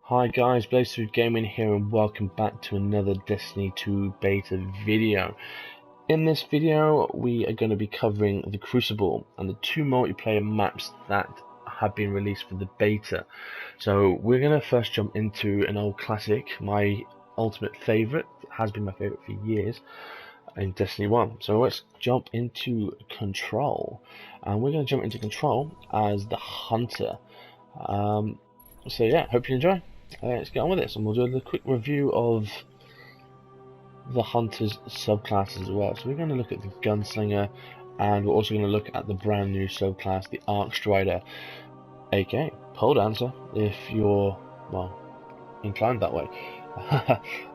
Hi guys, BlazeThrough Gaming here and welcome back to another Destiny 2 beta video. In this video we are going to be covering the Crucible and the two multiplayer maps that have been released for the beta. So we're going to first jump into an old classic, my ultimate favourite, has been my favourite for years, in Destiny 1. So let's jump into Control, and we're going to jump into Control as the Hunter. So yeah, hope you enjoy. Let's get on with this, and we'll do a quick review of the Hunter's subclasses as well. So we're going to look at the Gunslinger, and we're also going to look at the brand new subclass, the Arc Strider, aka Pole Dancer, if you're, well, inclined that way.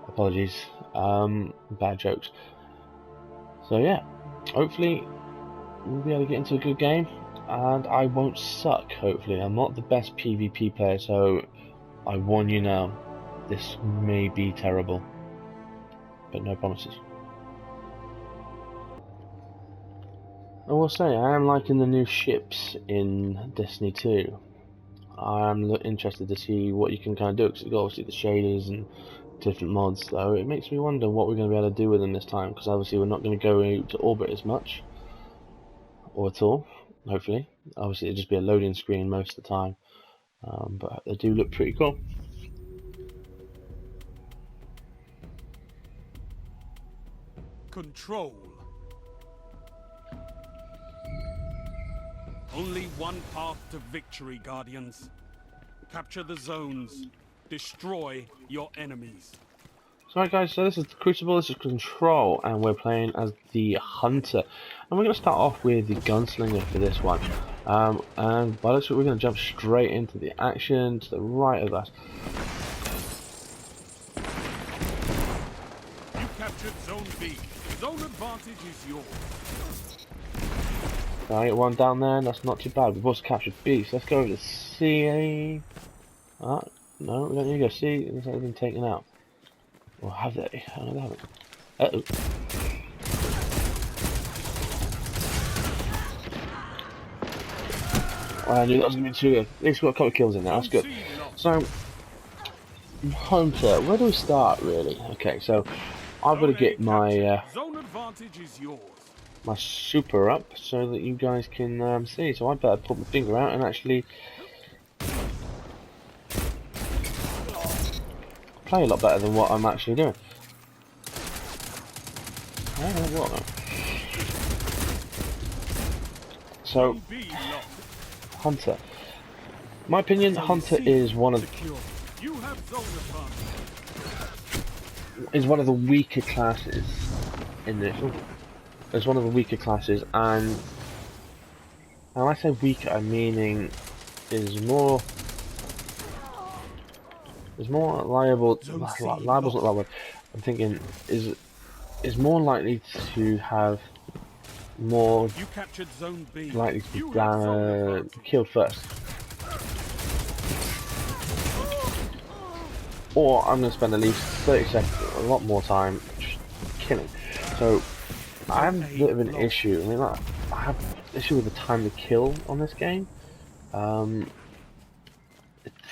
Apologies, bad jokes. So yeah, hopefully we'll be able to get into a good game, and I won't suck, hopefully. I'm not the best PvP player, so I warn you now, this may be terrible, but no promises. I will say, I am liking the new ships in Destiny 2. I am interested to see what you can kind of do, because you've got obviously the shaders and different mods, though. It makes me wonder what we're going to be able to do with them this time, because obviously we're not going to go to orbit as much, or at all, hopefully. Obviously it'll just be a loading screen most of the time, but they do look pretty cool. Control. Only one path to victory, Guardians. Capture the zones. Destroy your enemies. So right guys, so this is the Crucible, this is Control, and we're playing as the Hunter. And we're going to start off with the Gunslinger for this one. And by the looks of it, we're going to jump straight into the action to the right of us. You captured Zone B. Zone advantage is yours. I get one down there, and that's not too bad. We've also captured B, so let's go over to C. No, we don't need to go C, it's been taken out. Or have they? Oh, they haven't. Uh-oh. I knew that was going to be too good. At least we've got a couple of kills in there, that's good. So, Hunter, where do we start, really? Okay, so, I've got to get my Zone advantage is yours. my super up so that you guys can see. So I better put my finger out and actually play a lot better than what I'm actually doing. I don't know what. So, Hunter. My opinion, Hunter is one of the weaker classes in this. It's one of the weaker classes, and when I say weaker, I'm meaning is more liable. Liable's not that word. I'm thinking is more likely to have more likely to be killed first. Or I'm going to spend at least 30 seconds, a lot more time, just killing. So I have a bit of an issue. I mean, I have an issue with the time to kill on this game. For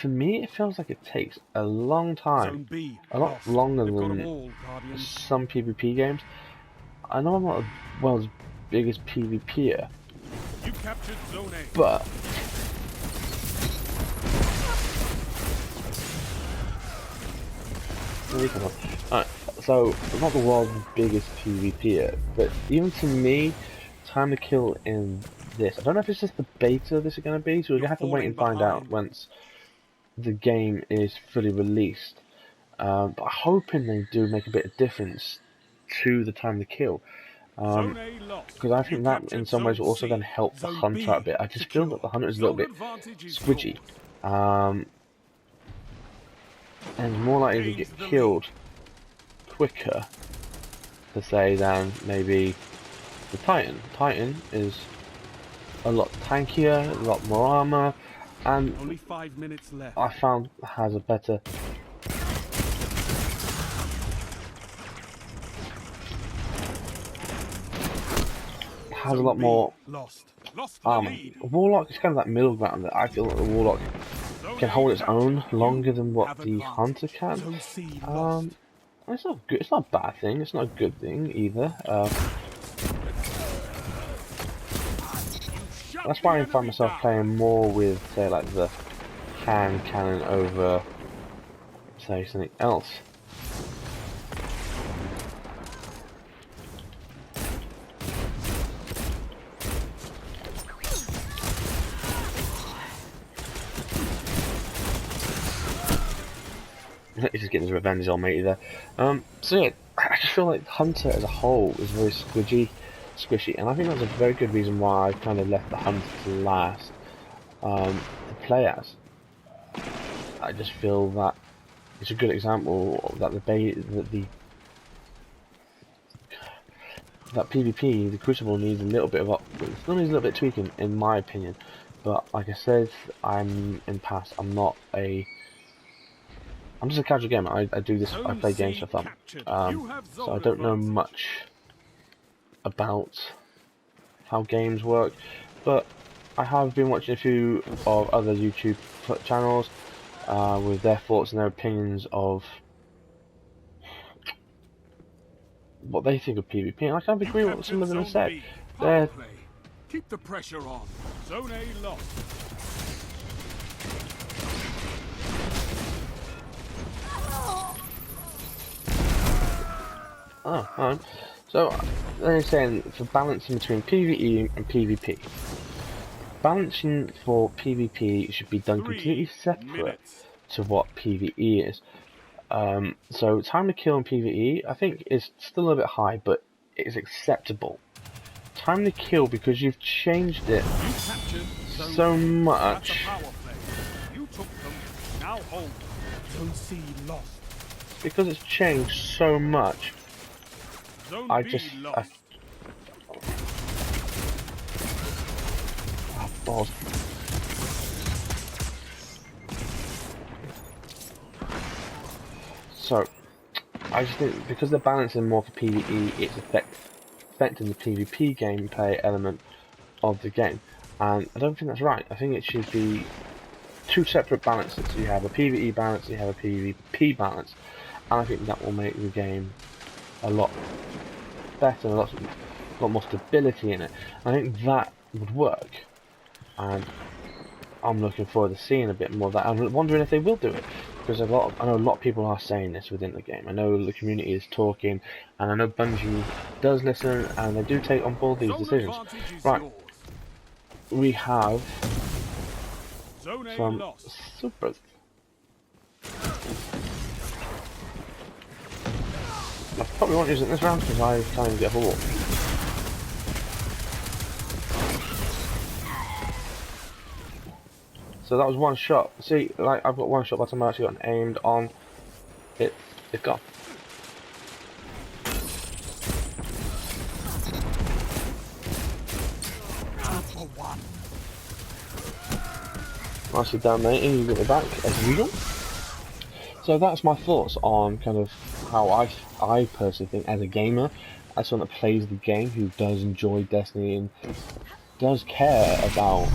me, it feels like it takes a long time, a lot longer than some PvP games. I know I'm not the world's biggest PvPer, but alright, so I'm not the world's biggest PvPer, but even to me, time to kill in this, I don't know if it's just the beta this is going to be, so we're going to have to wait and find out once the game is fully released. But I'm hoping they do make a bit of difference to the time to kill, because I think that in some ways will also then help the Hunter a bit. I just feel that the Hunter is a little bit squidgy, and more likely to get killed quicker, per se, than maybe the Titan. Titan is a lot tankier, a lot more armor, and only 5 minutes left. I found has a better has a lot more armor. Warlock is kind of that middle ground that I feel that the Warlock can hold its own longer than what the hunter can. It's not good. It's not a bad thing. It's not a good thing either. That's why I find myself playing more with, say, like the hand cannon over, say, something else. He's just getting his revenge on me there. So yeah, I just feel like Hunter as a whole is very squishy, and I think that's a very good reason why I've kind of left the Hunter to last to play as. I just feel that it's a good example that that PvP, the Crucible, needs a little bit of it still needs a little bit of tweaking, in my opinion. But like I said, I'm just a casual gamer. I do this. I play games for fun. So I don't know much about how games work, but I have been watching a few of other YouTube channels with their thoughts and their opinions of what they think of PvP, and I kind of agree with what some of them have said. Keep the pressure on. Zone A lost. So they're saying for balancing between PvE and PvP. Balancing for PvP should be done completely separate to what PvE is. So time to kill in PvE, I think, is still a bit high, but it is acceptable. Time to kill, because you've changed it so much. Because it's changed so much. Oh, balls. So, I just think because they're balancing more for PvE, it's affecting the PvP gameplay element of the game, and I don't think that's right. I think it should be two separate balances. So you have a PvE balance, you have a PvP balance, and I think that will make the game a lot better, a lot more stability in it. I think that would work, and I'm looking forward to seeing a bit more of that. I'm wondering if they will do it, because I know a lot of people are saying this within the game. I know the community is talking, and I know Bungie does listen, and they do take on board these decisions. Right, we have some supers. I probably won't use it this round because I can't even get a wall. So that was one shot. See, like, I've got one shot by the time I actually got aimed on it. It's gone. Nicely done, mate. You got me back as usual. So that's my thoughts on kind of how I personally think, as a gamer, as someone that plays the game, who does enjoy Destiny and does care about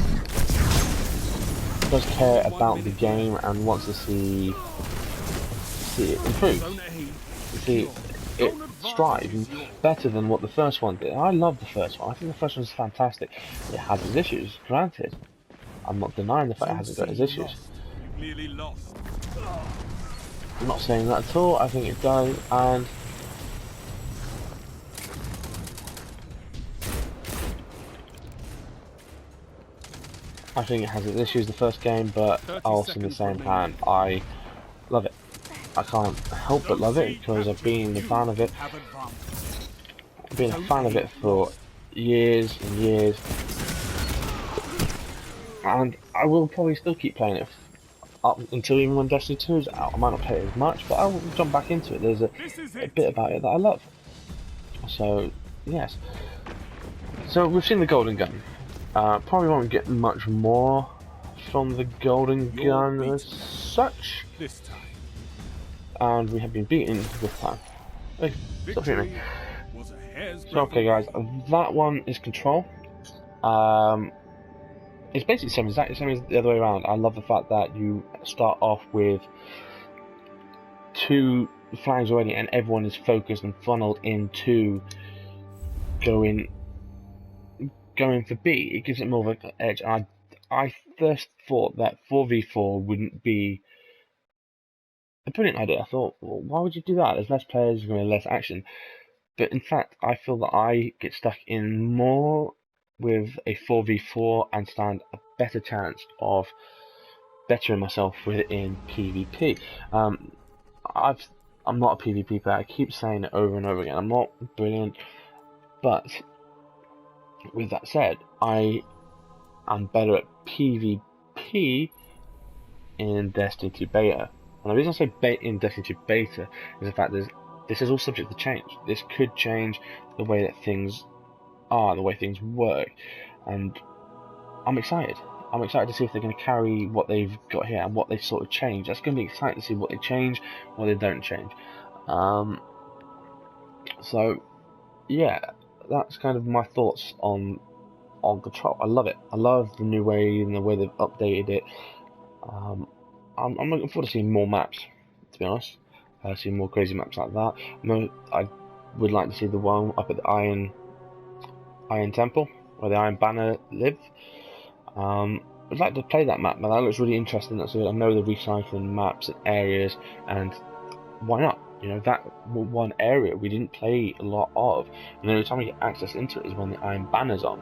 the game and wants to see it improve, see it strive better than what the first one did. I love the first one. I think the first one's fantastic. It has its issues, granted. I'm not denying the fact it hasn't got its issues. I'm not saying that at all. I think it does, and I think it has its issues, the first game, but also in the same time, I love it. I can't help but love it, because I've been a fan of it. I've been a fan of it for years and years, and I will probably still keep playing it up until even when Destiny 2 is out. I might not play it as much, but I will jump back into it. There's a bit about it that I love. So, yes. So, we've seen the golden gun. Probably won't get much more from the golden gun as such. And we have been beaten this time. Hey, stop hitting me. So, okay guys, that one is control. it's basically the same, exactly the same as the other way around. I love the fact that you start off with 2 flags already, and everyone is focused and funneled into going for B. It gives it more of an edge. I first thought that 4v4 wouldn't be a brilliant idea. I thought, well, why would you do that? There's less players, there's going to be less action. But in fact, I feel that I get stuck in more with a 4v4 and stand a better chance of bettering myself within PvP. I'm not a PvP player. I keep saying it over and over again. I'm not brilliant, but with that said, I am better at PvP in Destiny 2 Beta. And the reason I say in Destiny 2 Beta is the fact that this is all subject to change. This could change the way that things are, the way things work, and I'm excited. I'm excited to see if they're going to carry what they've got here and what they sort of change. That's going to be exciting to see what they change, what they don't change. So yeah, that's kind of my thoughts on Control. I love it. I love the new way and the way they've updated it. I'm looking forward to seeing more maps, to be honest. Seeing more crazy maps like that. I would like to see the one up at the Iron Temple, where the Iron Banner live. I'd like to play that map, man. That looks really interesting. I know they're recycling maps and areas, and why not? You know, that one area we didn't play a lot of, and the only time we get access into it is when the Iron Banner's on.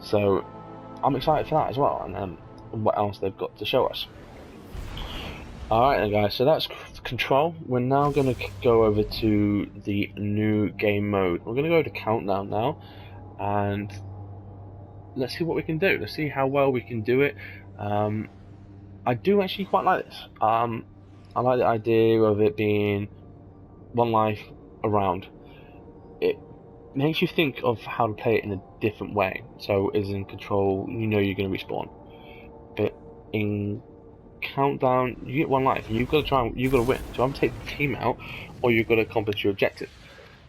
So I'm excited for that as well, and what else they've got to show us. Alright then guys, so that's Control. We're now going to go over to the new game mode. We're going to go to Countdown now, and let's see what we can do. Let's see how well we can do it. I do actually quite like this. I like the idea of it being 1 life around. It makes you think of how to play it in a different way. So as in Control, you know you're going to respawn, but in Countdown, you get 1 life and you've got to win. So I'm take the team out, or you've got to accomplish your objective.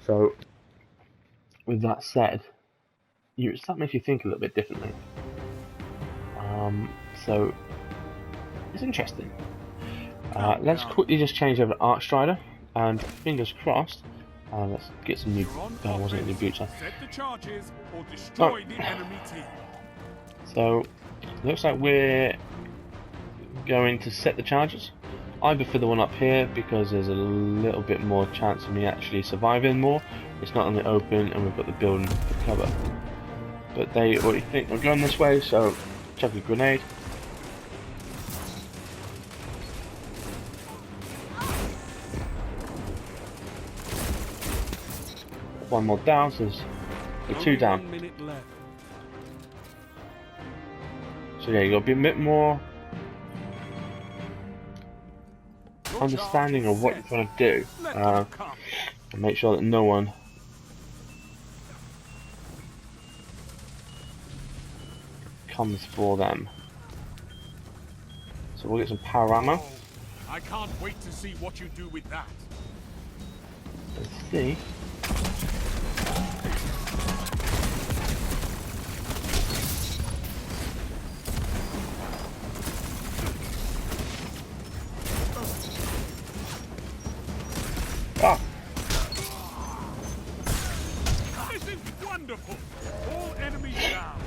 So with that said, that makes you think a little bit differently. So it's interesting. Let's quickly just change over to Archstrider, and fingers crossed. Let's get some new. Wasn't it new boots? Set the charges or destroy the enemy team. So looks like we're going to set the charges. I prefer the one up here because there's a little bit more chance of me actually surviving more. It's not in the open, and we've got the building for cover. But they already think we're going this way, so chuck a grenade. One more down, so we're 2 down. So yeah, you got to be a bit more understanding of what you're trying to do, and make sure that no one comes for them. So we'll get some power ammo. I can't wait to see what you do with that. Let's see. Ah. This is wonderful. All enemies down.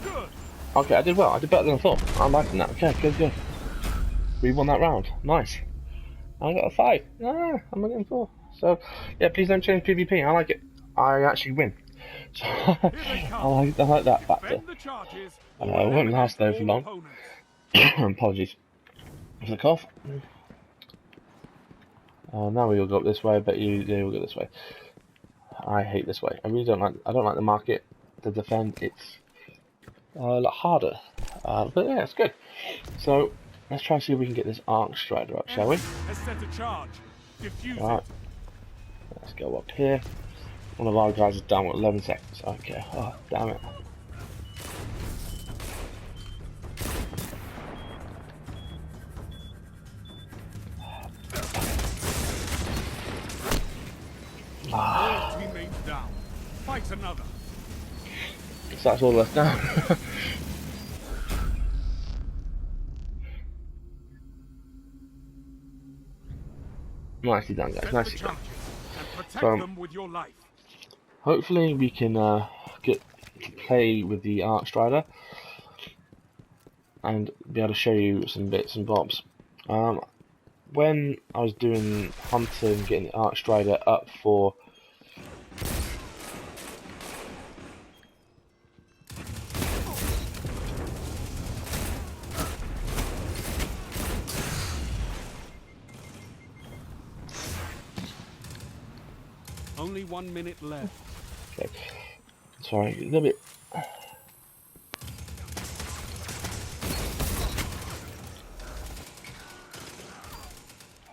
Good. Okay, I did well. I did better than I thought. I'm liking that. Okay, good. We won that round. Nice. I got a 5. I'm getting 4. So, yeah, please don't change PvP. I like it. I actually win. So, I like that factor. It won't last though for long. Apologies for the cough. Now we all go up this way, but they all go this way. I hate this way. I really don't like. I don't like the market to defend. It's a lot harder, but yeah, it's good. So let's try and see if we can get this Archstrider up, shall we? Right. Let's go up here. One of our guys is down with 11 seconds. Okay. Oh, damn it. Teammates down. Fight another. So that's all left now. Nicely done, guys. Set Nicely the done. charges and protect So, them with your life. hopefully we can get to play with the Archstrider and be able to show you some bits and bobs. When I was doing hunting, getting the Archstrider up for Only 1 minute left. okay. Sorry, a little bit.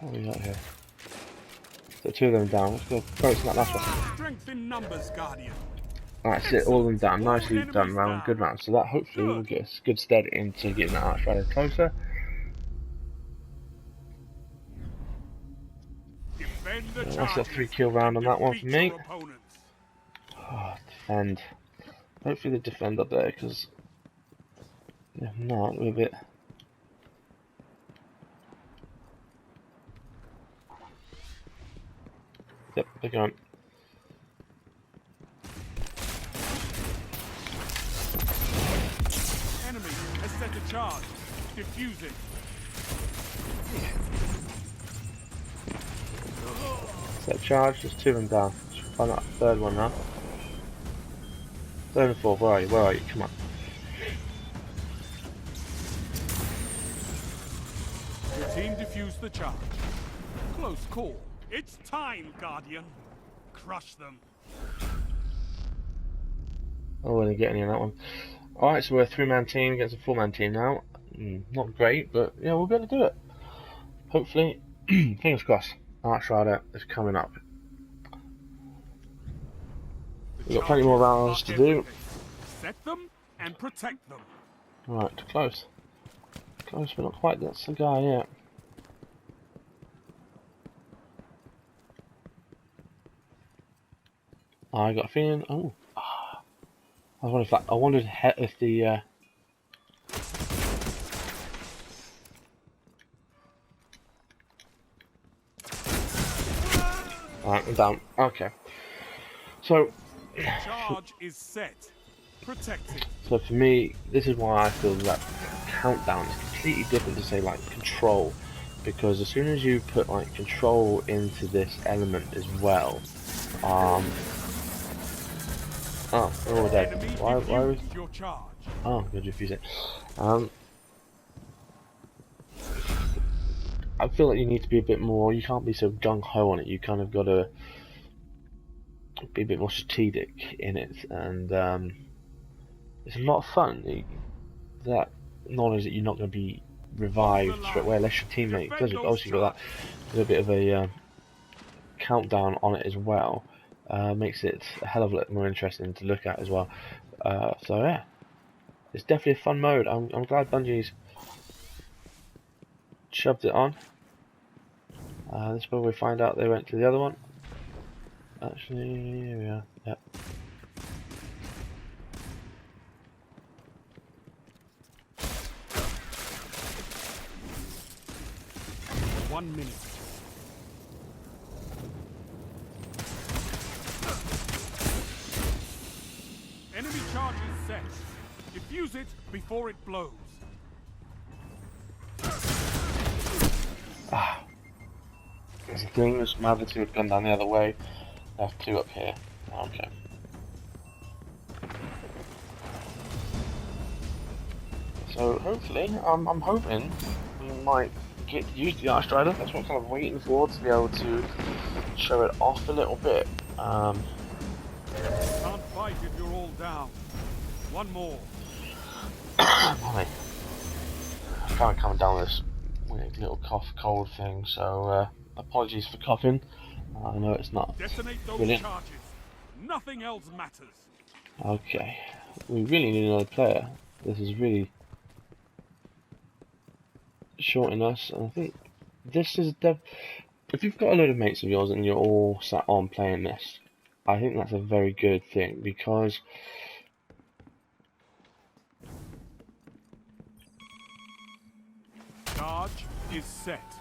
What have we got here? So 2 of them down. Let's go focus on that last one. Strength in numbers, Guardian. That's it, all of them down. Nicely Enemies done round, down. good round. So that hopefully will get us good stead into getting that Archstrider closer. Defend the That's a charges 3-kill round on that one for defeat me. your opponents. Oh, defend. Hopefully they defend up there, because if not, we're a bit. Yep, they're going. Enemy has set a charge. Defuse it. Set charge, there's 2 of them down. Should find that 3rd one now. 3rd and 4th, where are you? Where are you? Come on. Your team defused the charge. Close call. It's time, Guardian. Crush them. Oh, we didn't get any on that one. Alright, so we're a 3-man team against a 4-man team now. Not great, but yeah, we'll be able to do it. Hopefully, fingers crossed, Archstrider is coming up. We've got plenty more rounds to do. Set them and protect them. Right, close. Close, but not quite. That's the guy yet. I got a feeling. Oh, I wonder if that. I wondered if the. Alright, I'm down. Okay. So. Charge is set. Protect it. So for me, this is why I feel that countdown is completely different to say like control, because as soon as you put like control into this element as well, oh, dead. Why was? Your charge. Oh, I'm gonna defuse it. I feel like you need to be a bit more. You can't be so gung ho on it. You kind of got to be a bit more strategic in it, and it's a lot of fun. That knowledge that you're not going to be revived straight away unless your teammate does it. But also, you got that little bit of a countdown on it as well. Makes it a hell of a lot more interesting to look at as well. So yeah, it's definitely a fun mode. I'm glad Bungie's shoved it on. This is where we find out they went to the other one. Actually, here we are. Yep. One minute. Enemy charge is set. Defuse it before it blows. There's a thing. This other 2 had gone down the other way. I have 2 up here. Okay. So hopefully, I'm hoping we might get to use the Archstrider. That's what I'm kind of waiting for, to be able to show it off a little bit. Can't fight if you're all down. One more. Mommy. I'm kind of coming down with this weird little cough cold thing, so apologies for coughing. I know it's not Detonate those brilliant. charges. Nothing else matters. Okay, we really need another player. This is really shorting us, and I think this is if you've got a load of mates of yours and you're all sat on playing this, I think that's a very good thing, because Charge is set.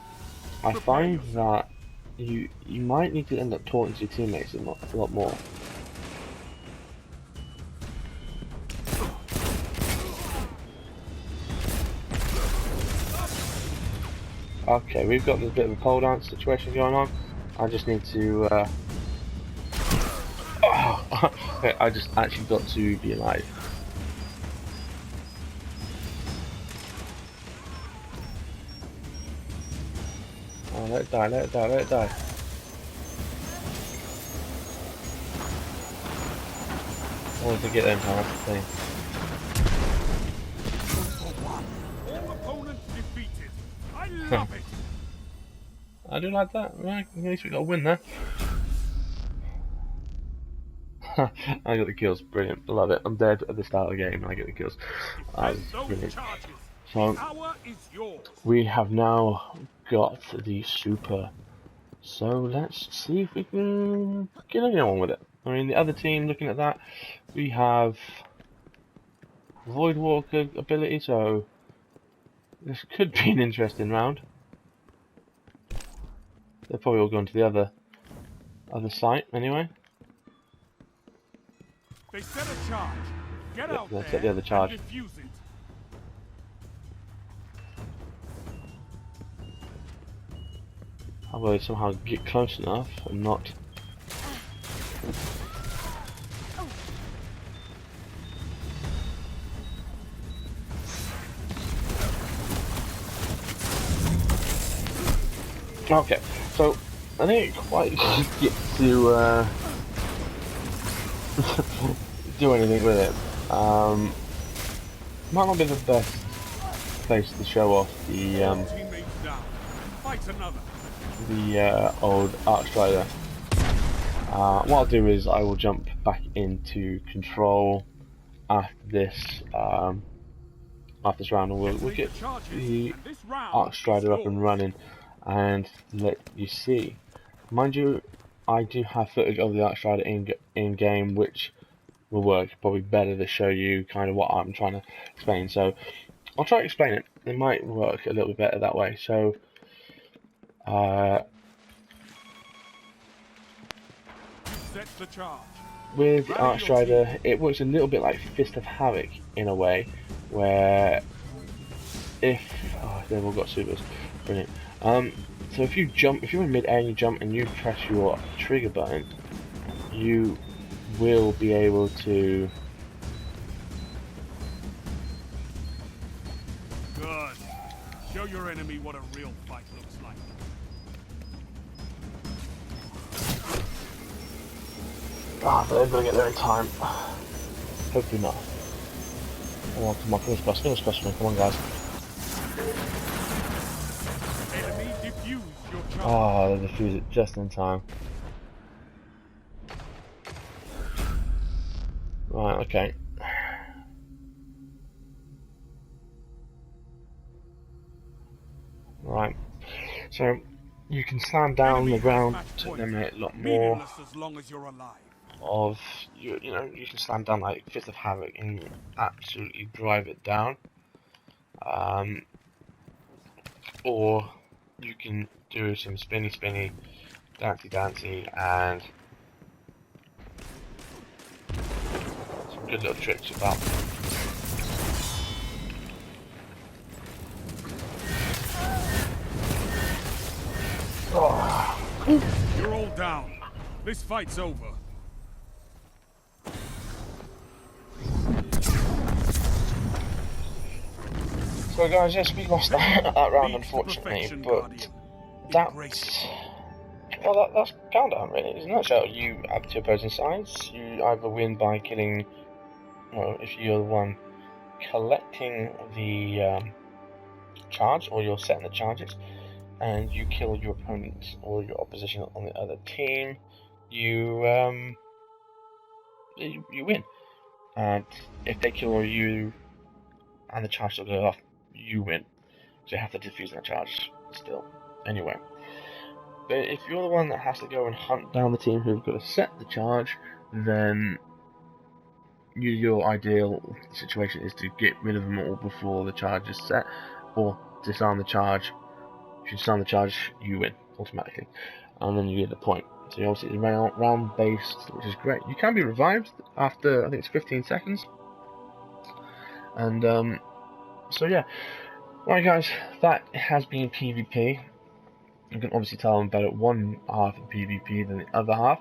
I find that you might need to end up talking to your teammates a lot more. Okay, we've got this bit of a pole dance situation going on. I just need to I just actually got to be alive. Oh, let it die, let it die, let it die. I wanted to get them down, that's the thing. All opponents defeated. I love it. I do like that. Right, at least we got a win there. I got the kills, brilliant, love it. I'm dead at the start of the game and I get the kills. Brilliant. So, we have now got the super. So let's see if we can get anyone with it. I mean, the other team, looking at that, we have Void Walker ability, so this could be an interesting round. They're probably all going to the other site anyway. They set a charge. Get out let's there set the other charge. and defuse it. How will they somehow get close enough and not? Okay, so I didn't quite get to do anything with it. Might not be the best place to show off the old Arc Strider. What I'll do is I will jump back into Control after this round, and we'll get the Arc Strider up and running and let you see. Mind you, I do have footage of the Arc Strider in game, which will work probably better to show you kind of what I'm trying to explain. So I'll try to explain it. It might work a little bit better that way. So set the charge. With the Arc Strider, it works a little bit like Fist of Havoc in a way, where if they've all got supers, brilliant. So if you're in mid-air and you jump and you press your trigger button, you will be able to. Good. Show your enemy what a real fight looks like. But they're gonna get there in time. Hopefully not. Oh, come on, finish cross me, come on guys. Enemy defuse your charge. Oh, they defuse it just in time. Right, okay. Right. So you can slam down the ground to eliminate a lot more as long as you're alive. of you know, you can slam down like Fist of Havoc and absolutely drive it down. Or you can do some spinny, dancey, and some good little tricks about. Oh. You're all down. This fight's over. So guys, yes, we lost that round unfortunately, but that's countdown really. In a nutshell, you have two opposing sides. You either win by killing, well, if you're the one collecting the charge, or you're setting the charges, and you kill your opponent or your opposition on the other team, you win. And if they kill you and the charge still goes off, you win. So you have to defuse that charge still. Anyway. But if you're the one that has to go and hunt down the team who've got to set the charge, then your ideal situation is to get rid of them all before the charge is set, or disarm the charge. If you disarm the charge, you win automatically. and then you get the point. So you obviously it's round based, which is great. You can be revived after, I think it's 15 seconds. And so yeah, right guys, that has been PvP. You can obviously tell I'm better at one half of PvP than the other half.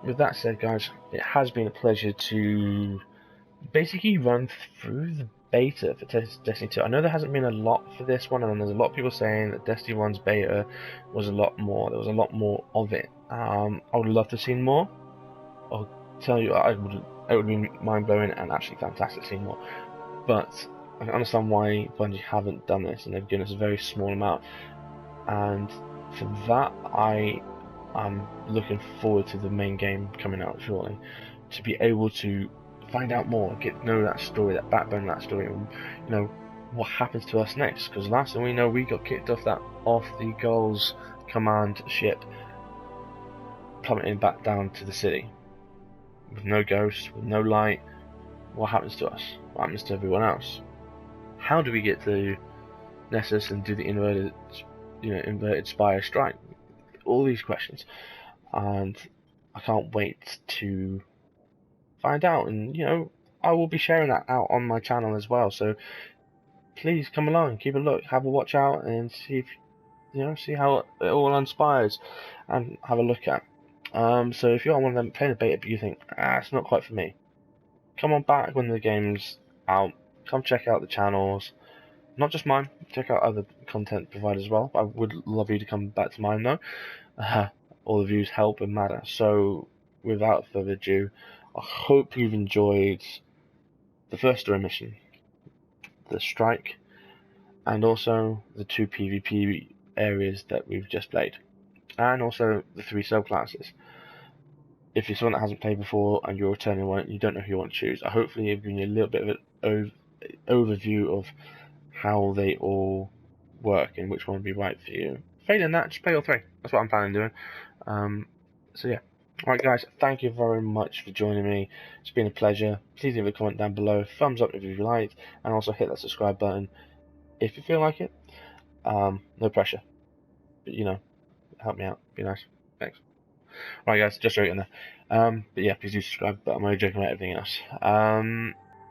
With that said, guys, it has been a pleasure to basically run through the beta for Destiny 2. I know there hasn't been a lot for this one, and there's a lot of people saying that Destiny 1's beta was a lot more. There was a lot more of it. I would love to have seen more. I'll tell you, it would be mind-blowing and absolutely fantastic seeing more. But I can understand why Bungie haven't done this, and they've given us a very small amount. And for that, I am looking forward to the main game coming out shortly, to be able to find out more, get to know that story, that backbone of that story, and you know what happens to us next. Because last thing we know, we got kicked off the Gulls command ship, plummeting back down to the city with no ghosts, with no light. What happens to us? What happens to everyone else? How do we get to Nessus and do the inverted spire strike? All these questions, and I can't wait to find out. And I will be sharing that out on my channel as well. So please come along, keep a look, have a watch out, and see if see how it all inspires, and have a look at. So if you're one of them playing the beta but you think it's not quite for me, come on back when the game's out. Come check out the channels, not just mine. Check out other content providers as well. I would love you to come back to mine though. All the views help and matter. So without further ado, I hope you've enjoyed the first story mission, the strike, and also the 2 PvP areas that we've just played, and also the 3 subclasses. If you're someone that hasn't played before and you're returning one, you don't know who you want to choose, I hopefully have given you a little bit of an overview of how they all work and which one would be right for you. Failing that, just play all 3. That's what I'm planning on doing. So yeah. Alright guys, thank you very much for joining me. It's been a pleasure. Please leave a comment down below, thumbs up if you liked, and also hit that subscribe button if you feel like it. No pressure, but help me out, be nice. Thanks. Right guys, just joking there. But yeah, please do subscribe, but I'm only joking about everything else.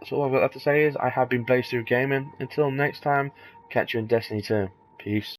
So all I've got left to say is I have been BlazeThrough Gaming. Until next time, catch you in Destiny 2. Peace.